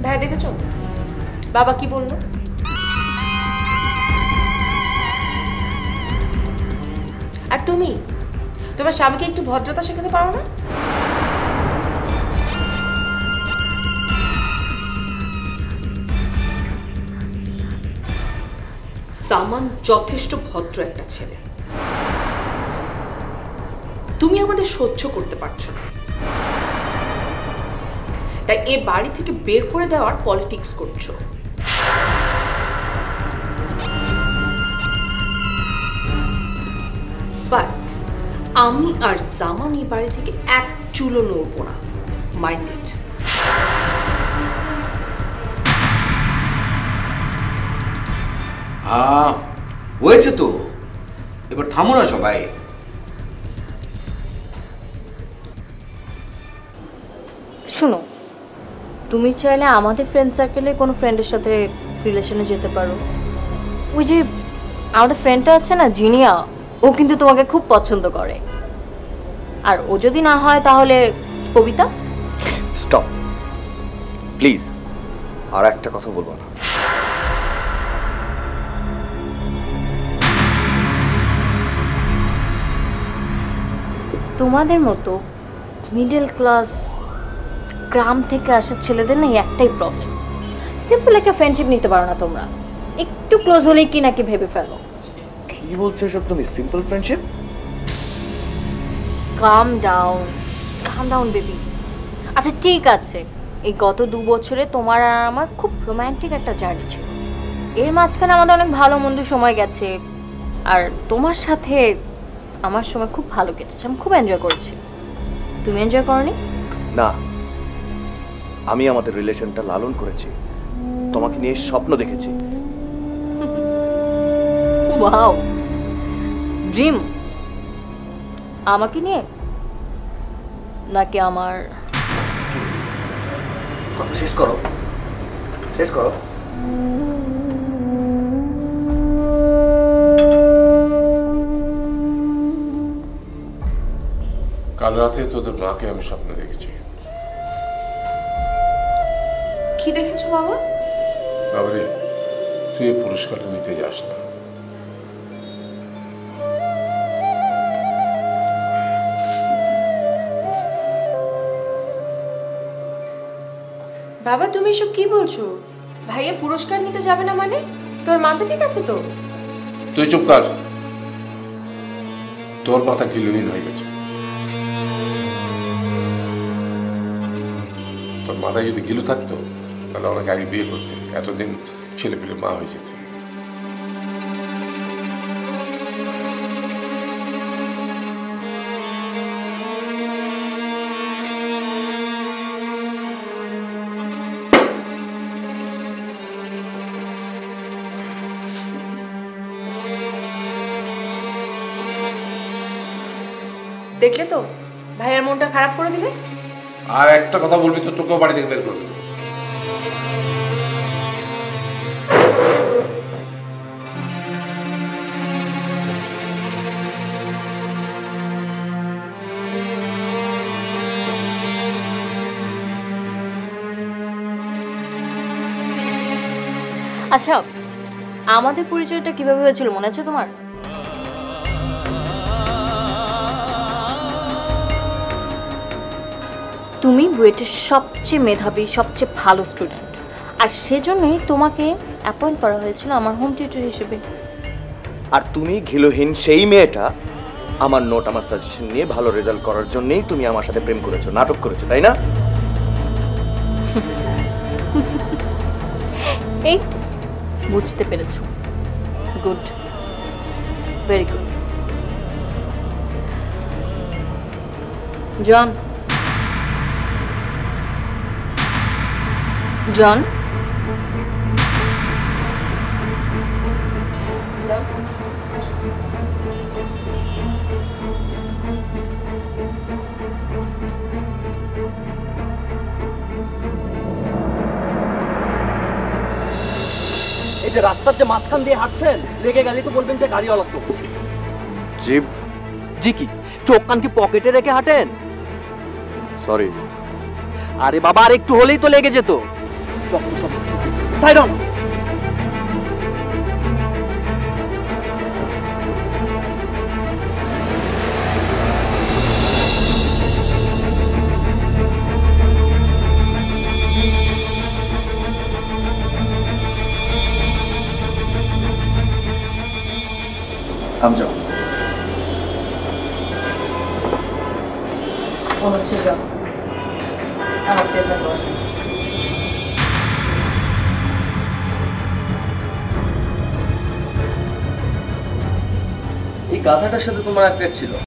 ভাই দেখেছো বাবা কি বললো? আর তুমি তোমার স্বামীকে একটু ভদ্রতা শেখাতে পারো না? সামান যথেষ্ট ভদ্র একটা ছেলে, তুমি আমাদের সহ্য করতে পারছো না, তাই এ বাড়ি থেকে বের করে দেওয়ার পলিটিক্স করছো। বাট আমি আর সামান এই বাড়ি থেকে এক চুলও নড়বো না, মাইন্ড ইট। হয়েছে তো, এবার থামো না সবাই। শোনো, তুমি চাইলে আমাদের ফ্রেন্ড সার্কেলে কোনো ফ্রেন্ডের সাথে রিলেশনে যেতে পারো। ওই যে আমাদের ফ্রেন্ডটা আছে না জিনিয়া, ও কিন্তু তোমাকে খুব পছন্দ করে। আর ও যদি না হয় তাহলে কবিতা। স্টপ প্লিজ, আর একটা কথা বলবো না। তোমাদের মতো মিডল ক্লাস গ্রাম থেকে আসা ছেলেদের না একটাই প্রবলেম, সিম্পল একটা ফ্রেন্ডশিপ নিতে পারো না তোমরা, একটু ক্লোজ হলেই কি নাকি ভেবে ফেলো। কি বলছো এসব তুমি? Simple friendship? Come down baby. আচ্ছা ঠিক আছে, এই গত 2 বছরে তোমার আর আমার খুব রোমান্টিক একটা জার্নি ছিল, এর মাঝখানে আমাদের অনেক ভালো মন্দ সময় গেছে, আর তোমার সাথে আমার সময় খুব ভালো কেটেছে, আমি খুব এনজয় করেছি। তুমি এনজয় করনি? না, আমি আমাদের রিলেশনটা লালন করেছি, তোমাকে নিয়ে স্বপ্ন দেখেছি। Wow, dream. আমাকে নিয়ে নাকি আমার? কথা শেষ করো, শেষ করো। কাল রাতে তোদের মাকে আমি স্বপ্ন দেখেছি। কি দেখেছো বাবা? বাবারে, তুই এই পুরস্কারটা নিতে যাস না। বাবা তুমি এসব কি বলছো? ভাইয়া পুরস্কার নিতে যাবে না মানে? তোর মাথা ঠিক আছে তো? তুই চুপ কর, তোর মাথা গিলহীন হয়ে গেছে। তোর মাথায় যদি গিলু থাকতো তাহলে অনেক আগে বিয়ে করতে, এতদিন ছেলে পেলে মা হয়ে যেত। দেখলে তো ভাইয়ের মনটা খারাপ করে দিলে। আর একটা কথা বলবি তো তোকেও বাড়ি থেকে বের করবে। আচ্ছা, আমাদের পরিচয়টা কিভাবে হয়েছিল মনে আছে তোমার? তুমি বুয়েটের সবচেয়ে মেধাবী, সবচেয়ে ভালো স্টুডেন্ট, আর সেজন্যই তোমাকে অ্যাপয়েন্ট করা হয়েছিল আমার হোম টিউটর হিসেবে। আর তুমি ঘিলহীন সেই মেয়েটা, আমার নোট আমার সাজেশন নিয়ে ভালো রেজাল্ট করার জন্যই তুমি আমার সাথে প্রেম করেছো, নাটক করেছো, তাই না? এই বুঝতে পেরেছো, গুড, ভেরি গুড। জন, জন, এই যে রাস্তার যে মাঝখান দিয়ে হাঁটছেন, রেগে গেলে তো বলবেন যে গাড়িওয়ালা তো। জি জি কি চোখ কান কি পকেটে রেখে হাঁটেন? সরি। আরে বাবা, আর একটু হলেই তো লেগে যেত। যত সব সাইড অন। থাম যাও। মনে হচ্ছে যাও আমার প্রেজেন্ট এই গাধাটার সাথে তোমার অ্যাফেয়ার ছিল?